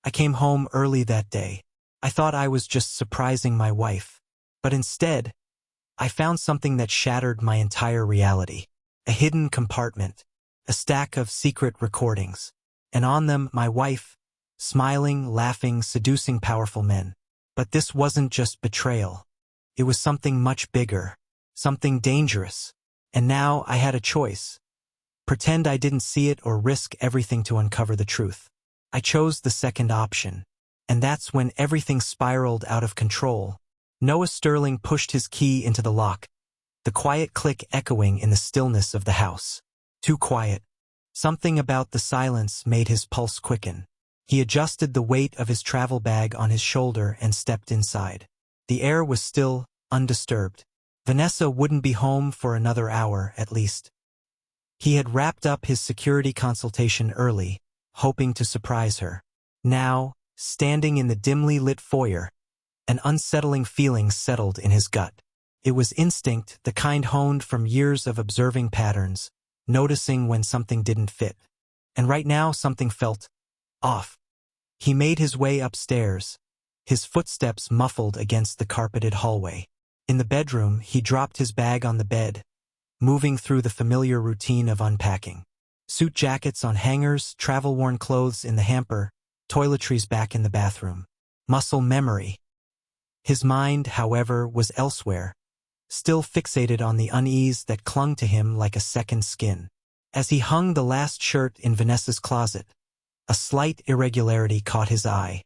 I came home early that day. I thought I was just surprising my wife. But instead, I found something that shattered my entire reality. A hidden compartment. A stack of secret recordings. And on them, my wife, smiling, laughing, seducing powerful men. But this wasn't just betrayal. It was something much bigger. Something dangerous. And now I had a choice. Pretend I didn't see it or risk everything to uncover the truth. I chose the second option. And that's when everything spiraled out of control. Noah Sterling pushed his key into the lock, the quiet click echoing in the stillness of the house. Too quiet. Something about the silence made his pulse quicken. He adjusted the weight of his travel bag on his shoulder and stepped inside. The air was still, undisturbed. Vanessa wouldn't be home for another hour, at least. He had wrapped up his security consultation early, hoping to surprise her. Now, standing in the dimly lit foyer, an unsettling feeling settled in his gut. It was instinct, the kind honed from years of observing patterns, noticing when something didn't fit. And right now something felt off. He made his way upstairs, his footsteps muffled against the carpeted hallway. In the bedroom, he dropped his bag on the bed, moving through the familiar routine of unpacking. Suit jackets on hangers, travel-worn clothes in the hamper, toiletries back in the bathroom. Muscle memory. His mind, however, was elsewhere, still fixated on the unease that clung to him like a second skin. As he hung the last shirt in Vanessa's closet, a slight irregularity caught his eye,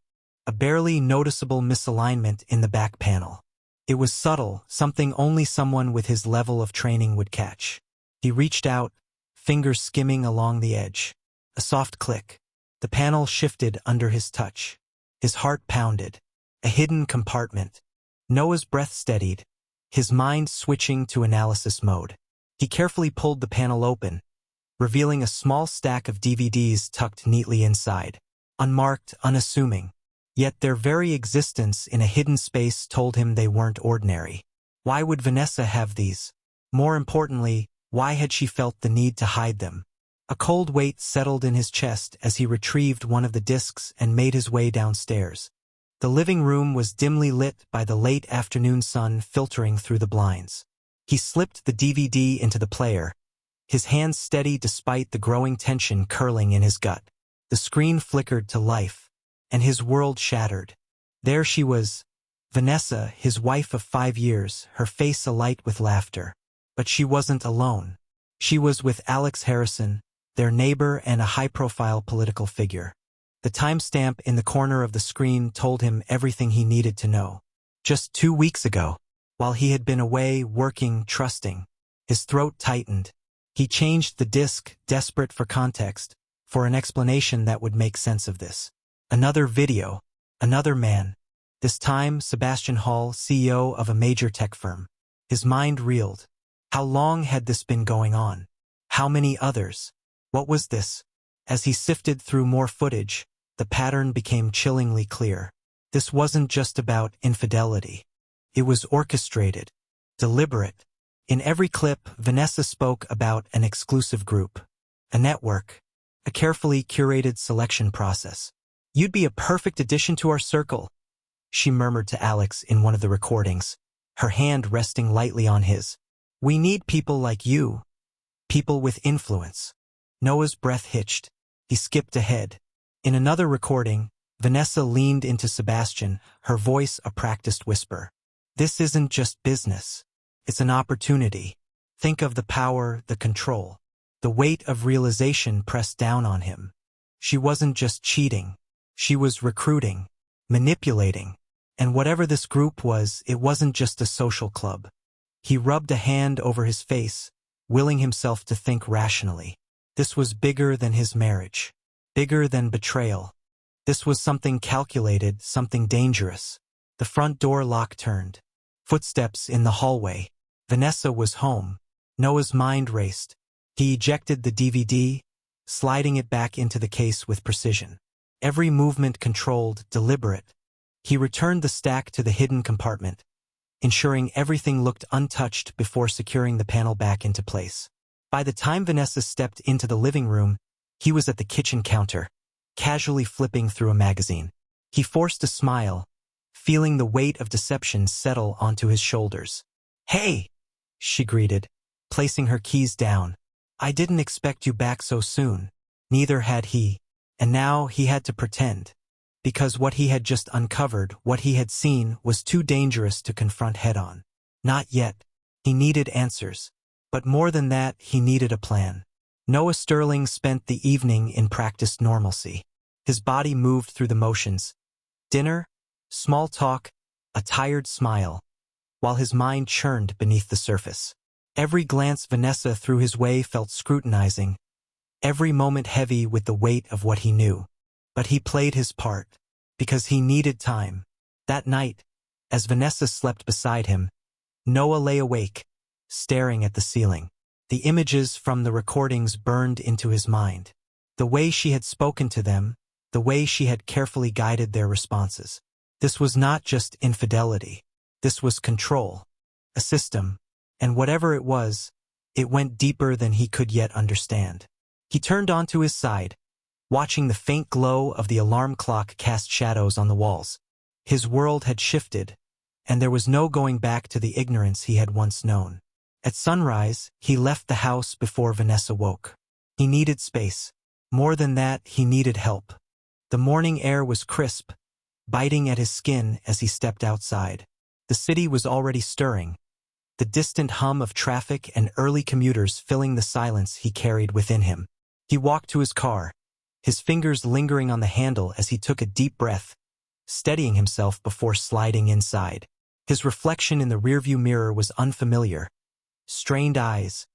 a barely noticeable misalignment in the back panel. It was subtle, something only someone with his level of training would catch. He reached out, fingers skimming along the edge. A soft click. The panel shifted under his touch. His heart pounded. A hidden compartment. Noah's breath steadied, his mind switching to analysis mode. He carefully pulled the panel open, revealing a small stack of DVDs tucked neatly inside. Unmarked, unassuming. Yet their very existence in a hidden space told him they weren't ordinary. Why would Vanessa have these? More importantly, why had she felt the need to hide them? A cold weight settled in his chest as he retrieved one of the discs and made his way downstairs. The living room was dimly lit by the late afternoon sun filtering through the blinds. He slipped the DVD into the player, his hands steady despite the growing tension curling in his gut. The screen flickered to life, and his world shattered. There she was, Vanessa, his wife of 5 years, her face alight with laughter. But she wasn't alone. She was with Alex Harrison, their neighbor and a high-profile political figure. The timestamp in the corner of the screen told him everything he needed to know. Just 2 weeks ago, while he had been away, working, trusting, his throat tightened. He changed the disc, desperate for context, for an explanation that would make sense of this. Another video, another man. This time, Sebastian Hall, CEO of a major tech firm. His mind reeled. How long had this been going on? How many others? What was this? As he sifted through more footage, the pattern became chillingly clear. This wasn't just about infidelity. It was orchestrated, deliberate. In every clip, Vanessa spoke about an exclusive group, a network, a carefully curated selection process. "You'd be a perfect addition to our circle," she murmured to Alex in one of the recordings, her hand resting lightly on his. "We need people like you, people with influence." Noah's breath hitched. He skipped ahead. In another recording, Vanessa leaned into Sebastian, her voice a practiced whisper. "This isn't just business. It's an opportunity. Think of the power, the control." The weight of realization pressed down on him. She wasn't just cheating. She was recruiting, manipulating. And whatever this group was, it wasn't just a social club. He rubbed a hand over his face, willing himself to think rationally. This was bigger than his marriage, bigger than betrayal. This was something calculated, something dangerous. The front door lock turned. Footsteps in the hallway. Vanessa was home. Noah's mind raced. He ejected the DVD, sliding it back into the case with precision. Every movement controlled, deliberate. He returned the stack to the hidden compartment, ensuring everything looked untouched before securing the panel back into place. By the time Vanessa stepped into the living room, he was at the kitchen counter. casually flipping through a magazine. He forced a smile, feeling the weight of deception settle onto his shoulders. "Hey," she greeted, placing her keys down. "I didn't expect you back so soon." Neither had he, and now he had to pretend. Because what he had just uncovered, what he had seen, was too dangerous to confront head-on. Not yet. He needed answers. But more than that, he needed a plan. Noah Sterling spent the evening in practiced normalcy. His body moved through the motions. Dinner, small talk, a tired smile, while his mind churned beneath the surface. Every glance Vanessa threw his way felt scrutinizing, every moment heavy with the weight of what he knew. But he played his part, because he needed time. That night, as Vanessa slept beside him, Noah lay awake, staring at the ceiling. The images from the recordings burned into his mind. The way she had spoken to them, the way she had carefully guided their responses. This was not just infidelity. This was control, a system, and whatever it was, it went deeper than he could yet understand. He turned onto his side, watching the faint glow of the alarm clock cast shadows on the walls. His world had shifted, and there was no going back to the ignorance he had once known. At sunrise, he left the house before Vanessa woke. He needed space. More than that, he needed help. The morning air was crisp, biting at his skin as he stepped outside. The city was already stirring, the distant hum of traffic and early commuters filling the silence he carried within him. He walked to his car, his fingers lingering on the handle as he took a deep breath, steadying himself before sliding inside. His reflection in the rearview mirror was unfamiliar. Strained eyes,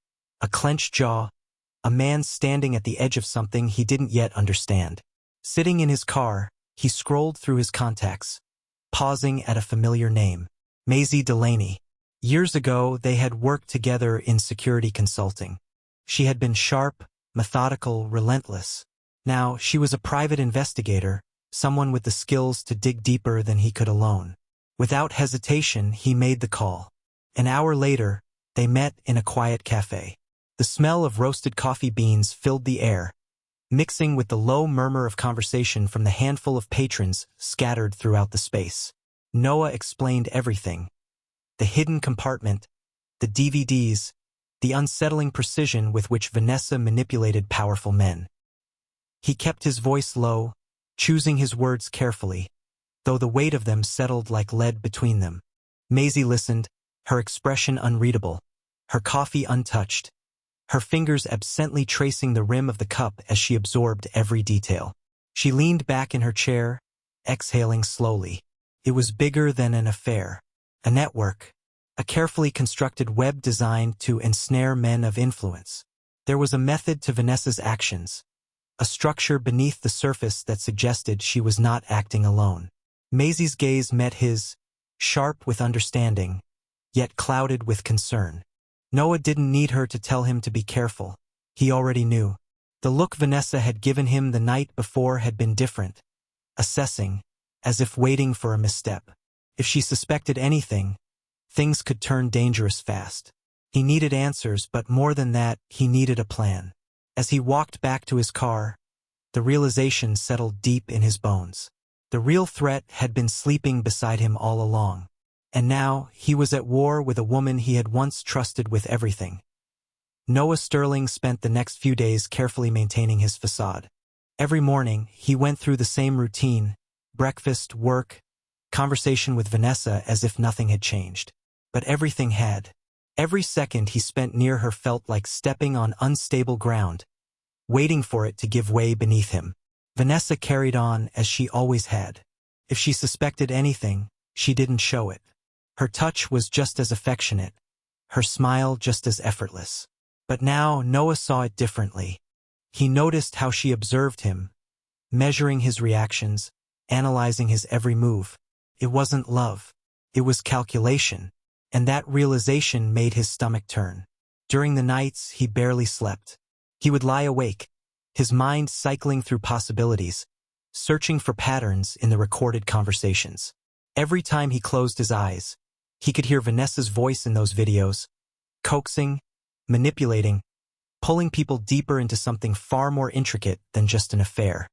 a clenched jaw, a man standing at the edge of something he didn't yet understand. Sitting in his car, he scrolled through his contacts, pausing at a familiar name. Maisie Delaney. Years ago, they had worked together in security consulting. She had been sharp, methodical, relentless. Now, she was a private investigator, someone with the skills to dig deeper than he could alone. Without hesitation, he made the call. An hour later, they met in a quiet cafe. The smell of roasted coffee beans filled the air, mixing with the low murmur of conversation from the handful of patrons scattered throughout the space. Noah explained everything. The hidden compartment, the DVDs, the unsettling precision with which Vanessa manipulated powerful men. He kept his voice low, choosing his words carefully, though the weight of them settled like lead between them. Maisie listened, her expression unreadable, her coffee untouched, her fingers absently tracing the rim of the cup as she absorbed every detail. She leaned back in her chair, exhaling slowly. It was bigger than an affair, a network, a carefully constructed web designed to ensnare men of influence. There was a method to Vanessa's actions, a structure beneath the surface that suggested she was not acting alone. Maisie's gaze met his, sharp with understanding, yet clouded with concern. Noah didn't need her to tell him to be careful. He already knew. The look Vanessa had given him the night before had been different, assessing, as if waiting for a misstep. If she suspected anything, things could turn dangerous fast. He needed answers, but more than that, he needed a plan. As he walked back to his car, the realization settled deep in his bones. The real threat had been sleeping beside him all along. And now, he was at war with a woman he had once trusted with everything. Noah Sterling spent the next few days carefully maintaining his facade. Every morning, he went through the same routine: breakfast, work, conversation with Vanessa, as if nothing had changed. But everything had. Every second he spent near her felt like stepping on unstable ground, waiting for it to give way beneath him. Vanessa carried on as she always had. If she suspected anything, she didn't show it. Her touch was just as affectionate, her smile just as effortless. But now Noah saw it differently. He noticed how she observed him, measuring his reactions, analyzing his every move. It wasn't love. It was calculation, and that realization made his stomach turn. During the nights, he barely slept. He would lie awake, his mind cycling through possibilities, searching for patterns in the recorded conversations. Every time he closed his eyes, he could hear Vanessa's voice in those videos, coaxing, manipulating, pulling people deeper into something far more intricate than just an affair.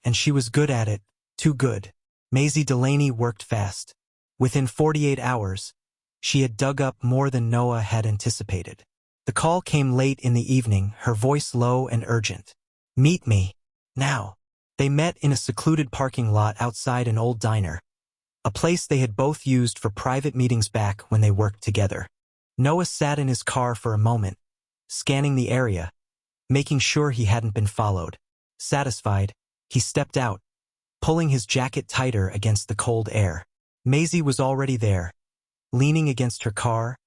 And she was good at it, too good. Maisie Delaney worked fast. Within 48 hours, she had dug up more than Noah had anticipated. The call came late in the evening, her voice low and urgent. "Meet me. Now." They met in a secluded parking lot outside an old diner, a place they had both used for private meetings back when they worked together. Noah sat in his car for a moment, scanning the area, making sure he hadn't been followed. Satisfied, he stepped out, pulling his jacket tighter against the cold air. Maisie was already there, leaning against her car,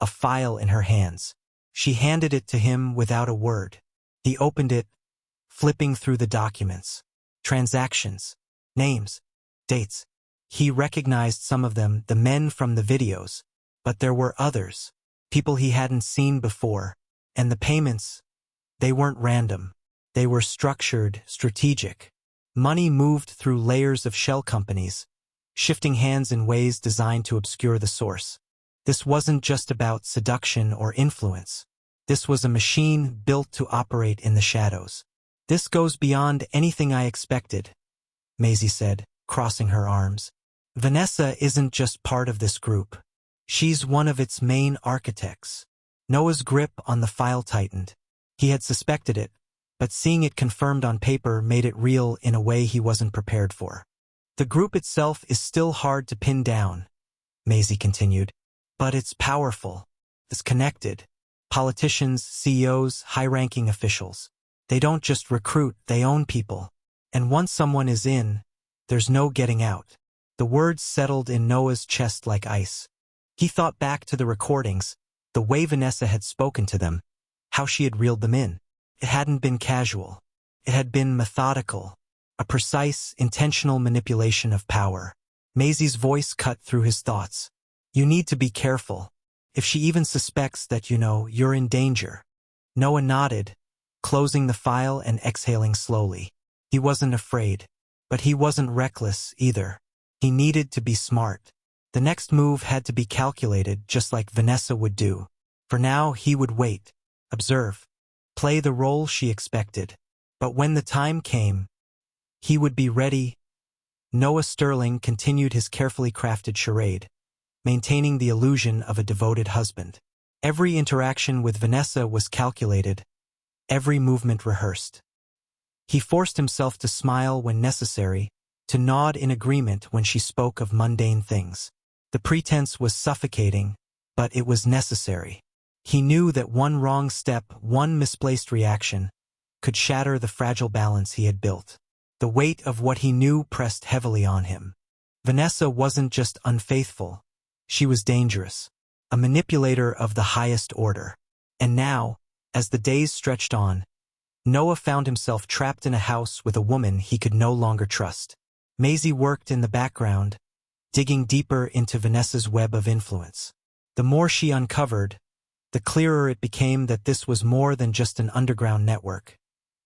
a file in her hands. She handed it to him without a word. He opened it, flipping through the documents. Transactions, names, dates. He recognized some of them, the men from the videos, but there were others, people he hadn't seen before. And the payments, they weren't random. They were structured, strategic. Money moved through layers of shell companies, shifting hands in ways designed to obscure the source. This wasn't just about seduction or influence. This was a machine built to operate in the shadows. "This goes beyond anything I expected," Maisie said, crossing her arms. "Vanessa isn't just part of this group. She's one of its main architects." Noah's grip on the file tightened. He had suspected it, but seeing it confirmed on paper made it real in a way he wasn't prepared for. "The group itself is still hard to pin down," Maisie continued, "but it's powerful. It's connected. Politicians, CEOs, high-ranking officials. They don't just recruit, they own people. And once someone is in, there's no getting out." The words settled in Noah's chest like ice. He thought back to the recordings, the way Vanessa had spoken to them, how she had reeled them in. It hadn't been casual. It had been methodical, a precise, intentional manipulation of power. Maisie's voice cut through his thoughts. "You need to be careful. If she even suspects that you're in danger." Noah nodded, closing the file and exhaling slowly. He wasn't afraid, but he wasn't reckless either. He needed to be smart. The next move had to be calculated, just like Vanessa would do. For now, he would wait, observe, play the role she expected. But when the time came, he would be ready. Noah Sterling continued his carefully crafted charade, maintaining the illusion of a devoted husband. Every interaction with Vanessa was calculated, every movement rehearsed. He forced himself to smile when necessary, to nod in agreement when she spoke of mundane things. The pretense was suffocating, but it was necessary. He knew that one wrong step, one misplaced reaction, could shatter the fragile balance he had built. The weight of what he knew pressed heavily on him. Vanessa wasn't just unfaithful. She was dangerous, a manipulator of the highest order. And now, as the days stretched on, Noah found himself trapped in a house with a woman he could no longer trust. Maisie worked in the background, digging deeper into Vanessa's web of influence. The more she uncovered, the clearer it became that this was more than just an underground network.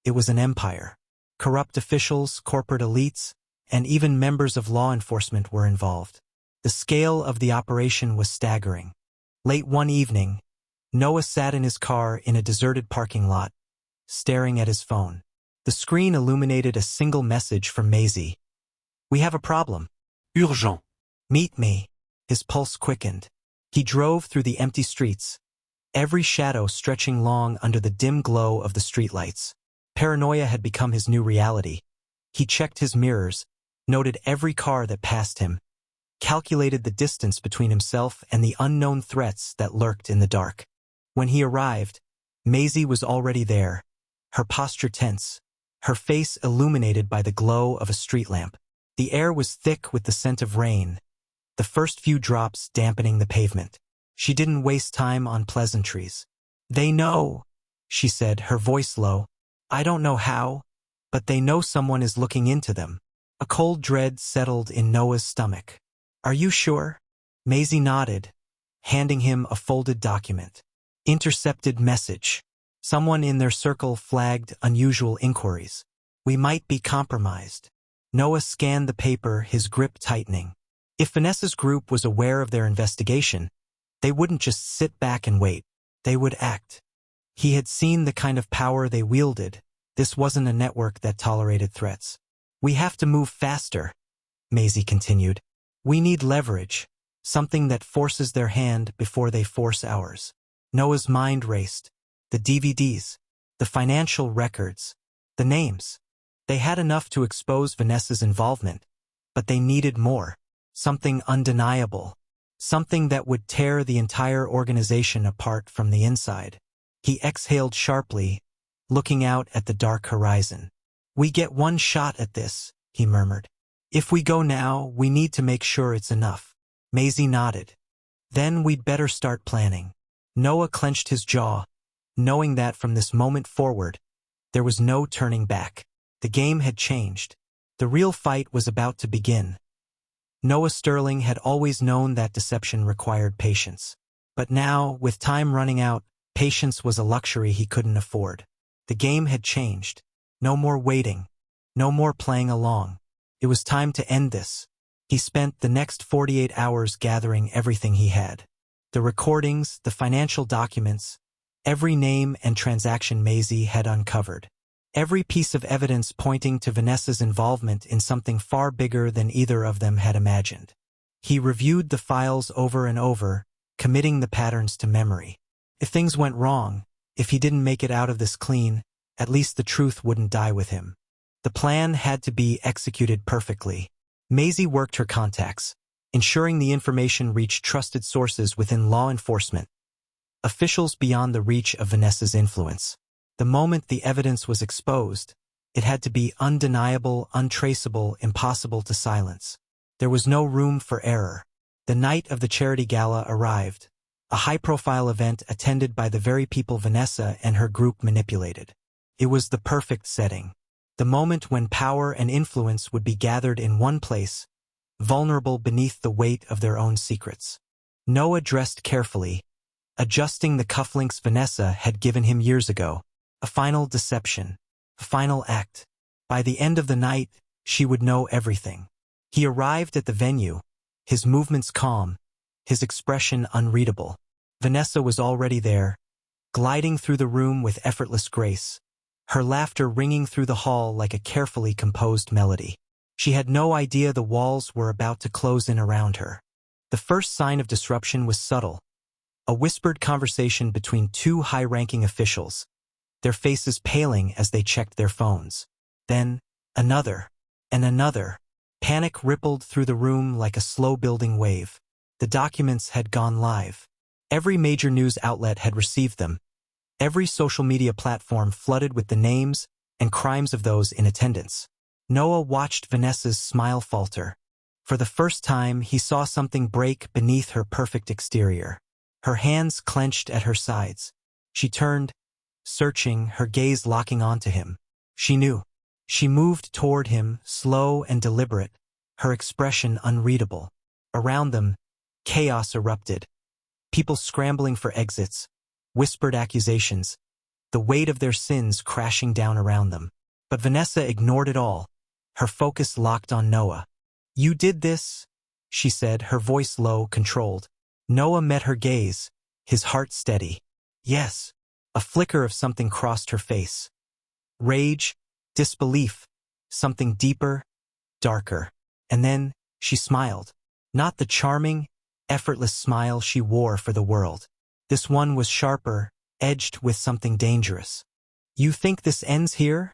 It was an empire. Corrupt officials, corporate elites, and even members of law enforcement were involved. The scale of the operation was staggering. Late one evening, Noah sat in his car in a deserted parking lot, staring at his phone. The screen illuminated a single message from Maisie. "We have a problem. Urgent. Meet me." His pulse quickened. He drove through the empty streets, every shadow stretching long under the dim glow of the streetlights. Paranoia had become his new reality. He checked his mirrors, noted every car that passed him, calculated the distance between himself and the unknown threats that lurked in the dark. When he arrived, Maisie was already there, her posture tense, her face illuminated by the glow of a street lamp. The air was thick with the scent of rain, the first few drops dampening the pavement. She didn't waste time on pleasantries. "They know," she said, her voice low. "I don't know how, but they know someone is looking into them." A cold dread settled in Noah's stomach. "Are you sure?" Maisie nodded, handing him a folded document. Intercepted message. Someone in their circle flagged unusual inquiries. "We might be compromised." Noah scanned the paper, his grip tightening. If Vanessa's group was aware of their investigation, they wouldn't just sit back and wait. They would act. He had seen the kind of power they wielded. This wasn't a network that tolerated threats. We have to move faster, Maisie continued. We need leverage, something that forces their hand before they force ours. Noah's mind raced. The DVDs, the financial records, the names. They had enough to expose Vanessa's involvement, but they needed more. Something undeniable. Something that would tear the entire organization apart from the inside. He exhaled sharply, looking out at the dark horizon. We get one shot at this, he murmured. If we go now, we need to make sure it's enough. Maisie nodded. Then we'd better start planning. Noah clenched his jaw, knowing that from this moment forward, there was no turning back. The game had changed. The real fight was about to begin. Noah Sterling had always known that deception required patience. But now, with time running out, patience was a luxury he couldn't afford. The game had changed. No more waiting. No more playing along. It was time to end this. He spent the next 48 hours gathering everything he had. The recordings, the financial documents, every name and transaction Maisie had uncovered. Every piece of evidence pointing to Vanessa's involvement in something far bigger than either of them had imagined. He reviewed the files over and over, committing the patterns to memory. If things went wrong, if he didn't make it out of this clean, at least the truth wouldn't die with him. The plan had to be executed perfectly. Maisie worked her contacts, ensuring the information reached trusted sources within law enforcement, officials beyond the reach of Vanessa's influence. The moment the evidence was exposed, it had to be undeniable, untraceable, impossible to silence. There was no room for error. The night of the charity gala arrived, a high-profile event attended by the very people Vanessa and her group manipulated. It was the perfect setting. The moment when power and influence would be gathered in one place, vulnerable beneath the weight of their own secrets. Noah dressed carefully, adjusting the cufflinks Vanessa had given him years ago. A final deception, a final act. By the end of the night, she would know everything. He arrived at the venue, his movements calm, his expression unreadable. Vanessa was already there, gliding through the room with effortless grace, her laughter ringing through the hall like a carefully composed melody. She had no idea the walls were about to close in around her. The first sign of disruption was subtle, a whispered conversation between two high-ranking officials, their faces paling as they checked their phones. Then, another, and another. Panic rippled through the room like a slow-building wave. The documents had gone live. Every major news outlet had received them. Every social media platform flooded with the names and crimes of those in attendance. Noah watched Vanessa's smile falter. For the first time, he saw something break beneath her perfect exterior. Her hands clenched at her sides. She turned, searching, her gaze locking onto him. She knew. She moved toward him, slow and deliberate, her expression unreadable. Around them, chaos erupted. People scrambling for exits, whispered accusations, the weight of their sins crashing down around them. But Vanessa ignored it all, her focus locked on Noah. "You did this," she said, her voice low, controlled. Noah met her gaze, his heart steady. "Yes." A flicker of something crossed her face. Rage, disbelief, something deeper, darker. And then, she smiled. Not the charming, effortless smile she wore for the world. This one was sharper, edged with something dangerous. "You think this ends here?"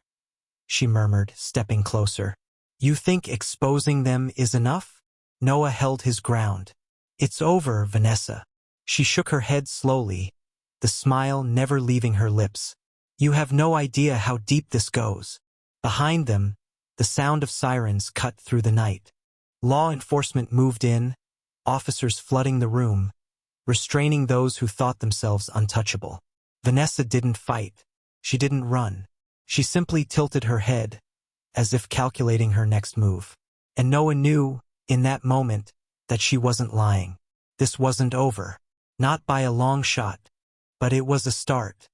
she murmured, stepping closer. "You think exposing them is enough?" Noah held his ground. "It's over, Vanessa." She shook her head slowly, the smile never leaving her lips. "You have no idea how deep this goes." Behind them, the sound of sirens cut through the night. Law enforcement moved in, officers flooding the room, restraining those who thought themselves untouchable. Vanessa didn't fight. She didn't run. She simply tilted her head, as if calculating her next move. And Noah knew, in that moment, that she wasn't lying. This wasn't over. Not by a long shot. But it was a start.